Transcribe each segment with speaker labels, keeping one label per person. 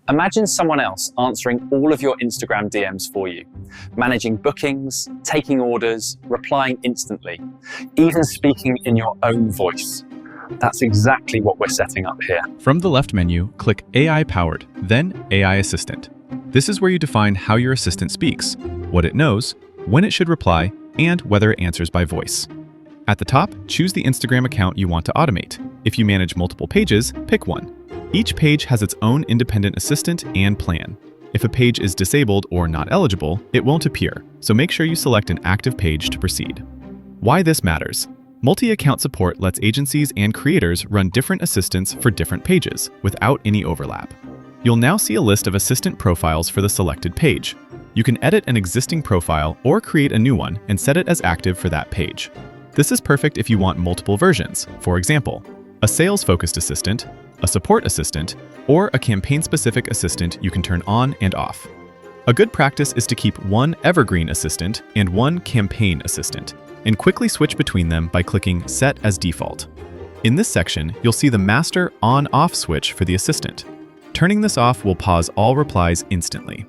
Speaker 1: Imagine someone else answering all of your Instagram DMs for you, managing bookings, taking orders, replying instantly, even speaking in your own voice. That's exactly what we're setting up here.
Speaker 2: From the left menu, click AI Powered, then AI Assistant. This is where you define how your assistant speaks, what it knows, when it should reply, and whether it answers by voice. At the top, choose the Instagram account you want to automate. If you manage multiple pages, pick one. Each page has its own independent assistant and plan. If a page is disabled or not eligible, it won't appear, so make sure you select an active page to proceed. Why this matters. Multi-account support lets agencies and creators run different assistants for different pages without any overlap. You'll now see a list of assistant profiles for the selected page. You can edit an existing profile or create a new one and set it as active for that page. This is perfect if you want multiple versions, for example, a sales-focused assistant, a support assistant, or a campaign-specific assistant you can turn on and off. A good practice is to keep one evergreen assistant and one campaign assistant, and quickly switch between them by clicking Set as Default. In this section, you'll see the master on-off switch for the assistant. Turning this off will pause all replies instantly.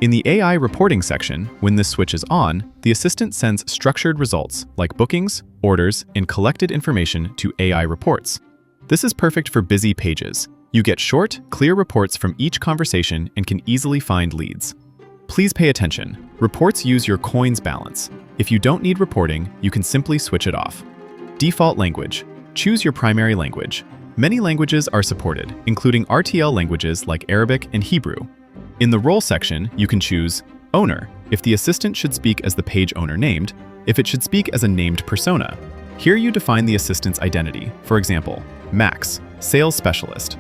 Speaker 2: In the AI reporting section, when this switch is on, the assistant sends structured results like bookings, orders, and collected information to AI reports. This is perfect for busy pages. You get short, clear reports from each conversation and can easily find leads. Please pay attention. Reports use your coins balance. If you don't need reporting, you can simply switch it off. Default language. Choose your primary language. Many languages are supported, including RTL languages like Arabic and Hebrew. In the role section, you can choose owner, if the assistant should speak as the page owner named, if it should speak as a named persona. Here you define the assistant's identity, for example, Max, sales specialist.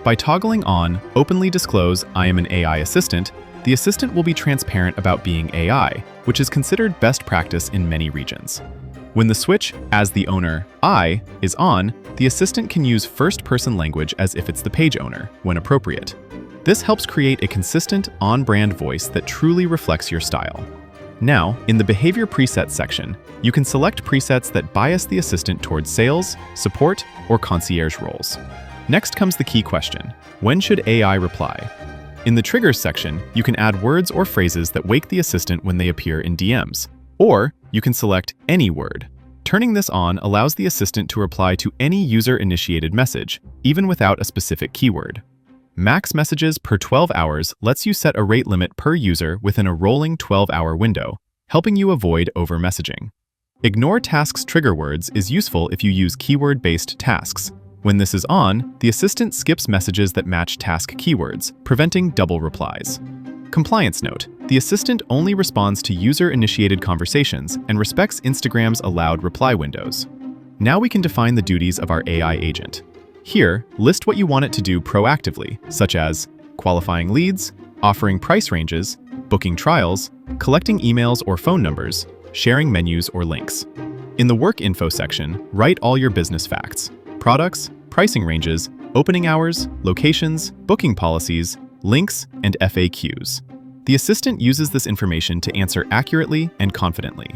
Speaker 2: By toggling on openly disclose I am an AI assistant, the assistant will be transparent about being AI, which is considered best practice in many regions. When the switch, as the owner, I, is on, the assistant can use first-person language as if it's the page owner, when appropriate. This helps create a consistent, on-brand voice that truly reflects your style. Now, in the Behavior Presets section, you can select presets that bias the assistant towards sales, support, or concierge roles. Next comes the key question: when should AI reply? In the Triggers section, you can add words or phrases that wake the assistant when they appear in DMs. Or you can select any word. Turning this on allows the assistant to reply to any user-initiated message, even without a specific keyword. Max messages per 12 hours lets you set a rate limit per user within a rolling 12-hour window, helping you avoid over-messaging. Ignore tasks trigger words is useful if you use keyword-based tasks. When this is on, the assistant skips messages that match task keywords, preventing double replies. Compliance note: the assistant only responds to user-initiated conversations and respects Instagram's allowed reply windows. Now we can define the duties of our AI agent. Here, list what you want it to do proactively, such as qualifying leads, offering price ranges, booking trials, collecting emails or phone numbers, sharing menus or links. In the work info section, write all your business facts: products, pricing ranges, opening hours, locations, booking policies, links, and FAQs. The assistant uses this information to answer accurately and confidently.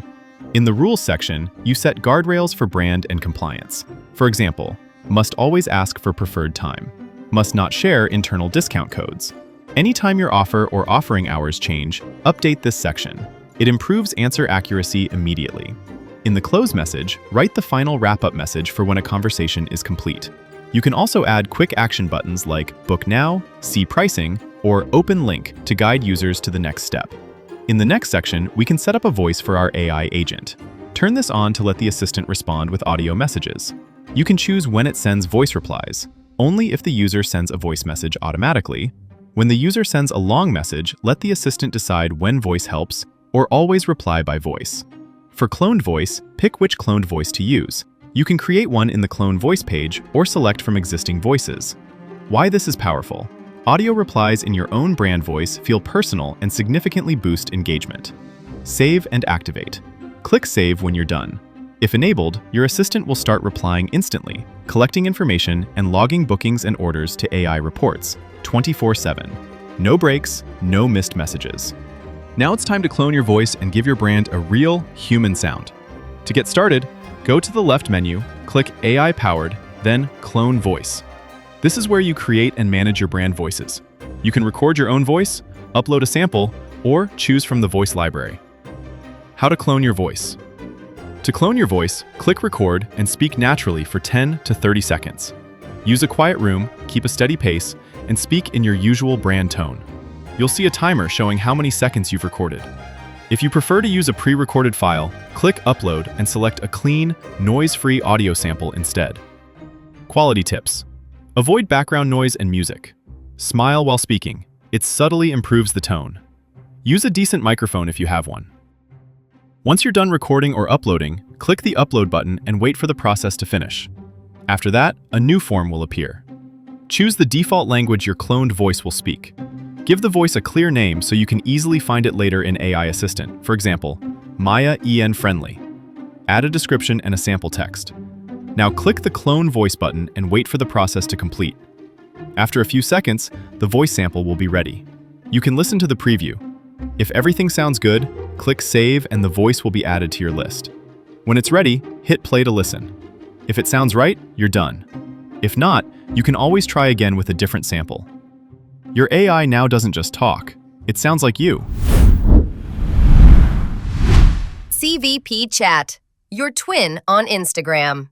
Speaker 2: In the rules section, you set guardrails for brand and compliance. For example, must always ask for preferred time, must not share internal discount codes. Anytime your offer or offering hours change, update this section. It improves answer accuracy immediately. In the close message, write the final wrap-up message for when a conversation is complete. You can also add quick action buttons like Book Now, See Pricing, or Open Link to guide users to the next step. In the next section, we can set up a voice for our AI agent. Turn this on to let the assistant respond with audio messages. You can choose when it sends voice replies, only if the user sends a voice message automatically. When the user sends a long message, let the assistant decide when voice helps, or always reply by voice. For cloned voice, pick which cloned voice to use. You can create one in the clone voice page or select from existing voices. Why this is powerful: audio replies in your own brand voice feel personal and significantly boost engagement. Save and activate. Click Save when you're done. If enabled, your assistant will start replying instantly, collecting information and logging bookings and orders to AI reports, 24/7. No breaks, no missed messages. Now it's time to clone your voice and give your brand a real, human sound. To get started, go to the left menu, click AI Powered, then Clone Voice. This is where you create and manage your brand voices. You can record your own voice, upload a sample, or choose from the voice library. How to clone your voice. To clone your voice, click record and speak naturally for 10 to 30 seconds. Use a quiet room, keep a steady pace, and speak in your usual brand tone. You'll see a timer showing how many seconds you've recorded. If you prefer to use a pre-recorded file, click Upload and select a clean, noise-free audio sample instead. Quality tips. Avoid background noise and music. Smile while speaking. It subtly improves the tone. Use a decent microphone if you have one. Once you're done recording or uploading, click the Upload button and wait for the process to finish. After that, a new form will appear. Choose the default language your cloned voice will speak. Give the voice a clear name so you can easily find it later in AI Assistant, for example, Maya EN Friendly. Add a description and a sample text. Now click the Clone Voice button and wait for the process to complete. After a few seconds, the voice sample will be ready. You can listen to the preview. If everything sounds good, click Save and the voice will be added to your list. When it's ready, hit play to listen. If it sounds right, you're done. If not, you can always try again with a different sample. Your AI now doesn't just talk, it sounds like you.
Speaker 3: CVP Chat, your twin on Instagram.